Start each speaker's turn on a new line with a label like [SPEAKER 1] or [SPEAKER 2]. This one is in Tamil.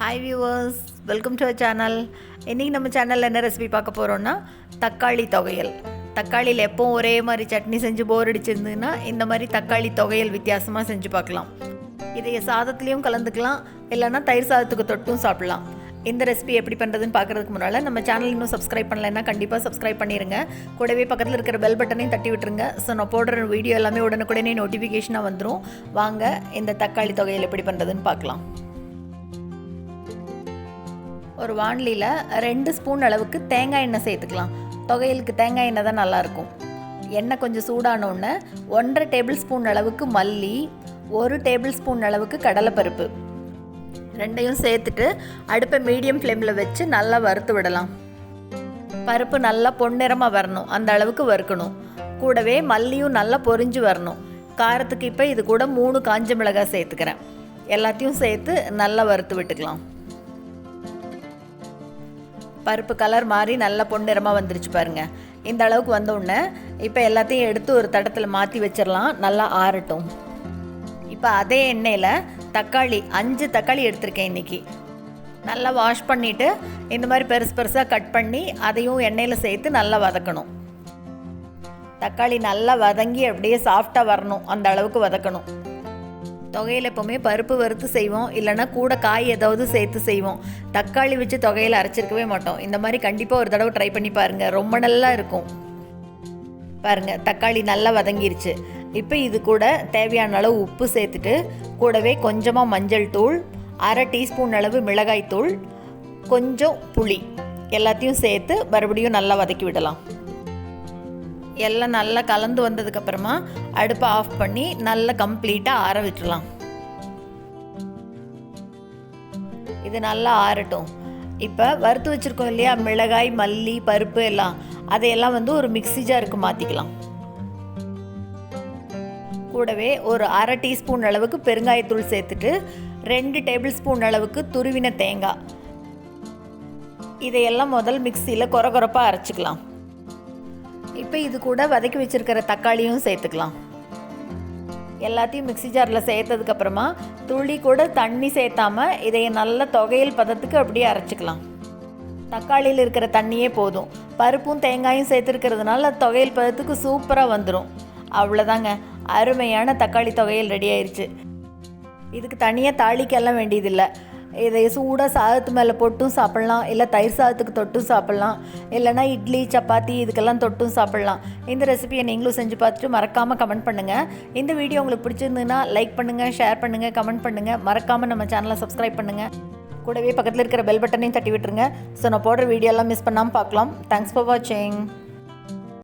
[SPEAKER 1] Hi viewers, welcome to our channel. இன்றைக்கி நம்ம சேனலில் என்ன ரெசிபி பார்க்க போகிறோன்னா தக்காளி தொகையல். தக்காளியில் எப்போவும் ஒரே மாதிரி சட்னி செஞ்சு போர் அடிச்சிருந்ததுன்னா இந்த மாதிரி தக்காளி தொகையல் வித்தியாசமாக செஞ்சு பார்க்கலாம். இதை சாதத்துலேயும் கலந்துக்கலாம், இல்லைன்னா தயிர் சாதத்துக்கு தொட்டும் சாப்பிட்லாம். இந்த ரெசிபி எப்படி பண்ணுறதுன்னு பார்க்குறதுக்கு முன்னால் நம்ம சேனல் இன்னும் சப்ஸ்கிரைப் பண்ணலைன்னா கண்டிப்பாக சப்ஸ்கிரைப் பண்ணிடுங்க. கூடவே பக்கத்தில் இருக்கிற பெல் பட்டனையும் தட்டி விட்டுருங்க. ஸோ நான் போடுற வீடியோ எல்லாமே உடனுக்குடனே நோட்டிஃபிகேஷனாக வந்துடும். வாங்க இந்த தக்காளி தொகையல் எப்படி பண்ணுறதுன்னு பார்க்கலாம். ஒரு வாணலியில் 2 ஸ்பூன் அளவுக்கு தேங்காய் எண்ணெய் சேர்த்துக்கலாம். தொகையலுக்கு தேங்காய் எண்ணெய் தான் நல்லாயிருக்கும். எண்ணெய் கொஞ்சம் சூடானோடனே 1.5 டேபிள் ஸ்பூன் அளவுக்கு மல்லி, 1 டேபிள் ஸ்பூன் அளவுக்கு கடலைப்பருப்பு ரெண்டையும் சேர்த்துட்டு அடுப்பை மீடியம் ஃப்ளேமில் வச்சு நல்லா வறுத்து விடலாம். பருப்பு நல்லா பொன்னிறமாக வரணும், அந்த அளவுக்கு வறுக்கணும். கூடவே மல்லியும் நல்லா பொரிஞ்சு வரணும். காரத்துக்கு இப்போ இது கூட 3 காஞ்ச மிளகாய் சேர்த்துக்கிறேன். எல்லாத்தையும் சேர்த்து நல்லா வறுத்து விட்டுக்கலாம். பருப்பு கலர் மாறி நல்லா பொன்னிறமாக வந்துருச்சு பாருங்கள். இந்த அளவுக்கு வந்தோடனே இப்போ எல்லாத்தையும் எடுத்து ஒரு தட்டத்தில் மாற்றி வச்சிடலாம், நல்லா ஆறட்டும். இப்போ அதே எண்ணெயில் தக்காளி 5 தக்காளி எடுத்திருக்கேன் இன்றைக்கி. நல்லா வாஷ் பண்ணிவிட்டு இந்த மாதிரி பெருசு பெருசாக கட் பண்ணி அதையும் எண்ணெயில் சேர்த்து நல்லா வதக்கணும். தக்காளி நல்லா வதங்கி அப்படியே சாஃப்டாக வரணும், அந்த அளவுக்கு வதக்கணும். தொகையில் எப்போவுமே பருப்பு வறுத்து செய்வோம், இல்லைனா கூட காய் ஏதாவது சேர்த்து செய்வோம். தக்காளி வச்சு தொகையில் அரைச்சிருக்கவே மாட்டோம். இந்த மாதிரி கண்டிப்பாக ஒரு தடவை ட்ரை பண்ணி பாருங்கள், ரொம்ப நல்லா இருக்கும். பாருங்கள், தக்காளி நல்லா வதங்கிருச்சு. இப்போ இது கூட தேவையான அளவு உப்பு சேர்த்துட்டு கூடவே கொஞ்சமாக மஞ்சள் தூள், 1/2 டீஸ்பூன் அளவு மிளகாய் தூள், கொஞ்சம் புளி எல்லாத்தையும் சேர்த்து மறுபடியும் நல்லா வதக்கி விடலாம். எல்லாம் நல்லா கலந்து வந்ததுக்கப்புறமா அடுப்பை ஆஃப் பண்ணி நல்லா கம்ப்ளீட்டாக ஆற விட்டுடலாம். இது நல்லா ஆறட்டும். இப்போ வறுத்து வச்சுருக்கோம் இல்லையா மிளகாய், மல்லி, பருப்பு எல்லாம், அதையெல்லாம் ஒரு மிக்ஸி ஜாருக்கு மாற்றிக்கலாம். கூடவே ஒரு 1/2 டீஸ்பூன் அளவுக்கு பெருங்காயத்தூள் சேர்த்துட்டு 2 டேபிள் ஸ்பூன் அளவுக்கு துருவின தேங்காய், இதையெல்லாம் முதல் மிக்சியில் கொரகொரப்பாக அரைச்சிக்கலாம். இப்போ இது கூட வதக்கி வச்சுருக்கிற தக்காளியும் சேர்த்துக்கலாம். எல்லாத்தையும் மிக்ஸி ஜாரில் சேர்த்ததுக்கப்புறமா துளி கூட தண்ணி சேர்த்தாமல் இதை நல்ல தொகையல் பதத்துக்கு அப்படியே அரைச்சிக்கலாம். தக்காளியில் இருக்கிற தண்ணியே போதும். பருப்பும் தேங்காயும் சேர்த்துருக்கிறதுனால தொகையல் பதத்துக்கு சூப்பராக வந்துடும். அவ்வளோதாங்க, அருமையான தக்காளி தொகையல் ரெடி ஆயிடுச்சு. இதுக்கு தனியாக தாளிக்கெல்லாம் வேண்டியதில்லை. இதை சூடாக சாதத்து மேலே போட்டும் சாப்பிட்லாம், இல்லை தயிர் சாதத்துக்கு தொட்டும் சாப்பிட்லாம், இல்லைனா இட்லி, சப்பாத்தி இதுக்கெல்லாம் தொட்டும் சாப்பிட்லாம். இந்த ரெசிபியை நீங்களும் செஞ்சு பார்த்துட்டு மறக்காமல் கமெண்ட் பண்ணுங்கள். இந்த வீடியோ உங்களுக்கு பிடிச்சிருந்ததுன்னா லைக் பண்ணுங்கள், ஷேர் பண்ணுங்கள், கமெண்ட் பண்ணுங்கள். மறக்காமல் நம்ம சேனலை சப்ஸ்கிரைப் பண்ணுங்கள். கூடவே பக்கத்தில் இருக்கிற பெல் பட்டனையும் தட்டி விட்டுருங்க. ஸோ நான் போடுற வீடியோலாம் மிஸ் பண்ணாமல் பார்க்கலாம். தேங்க்ஸ் ஃபார் வாட்சிங்.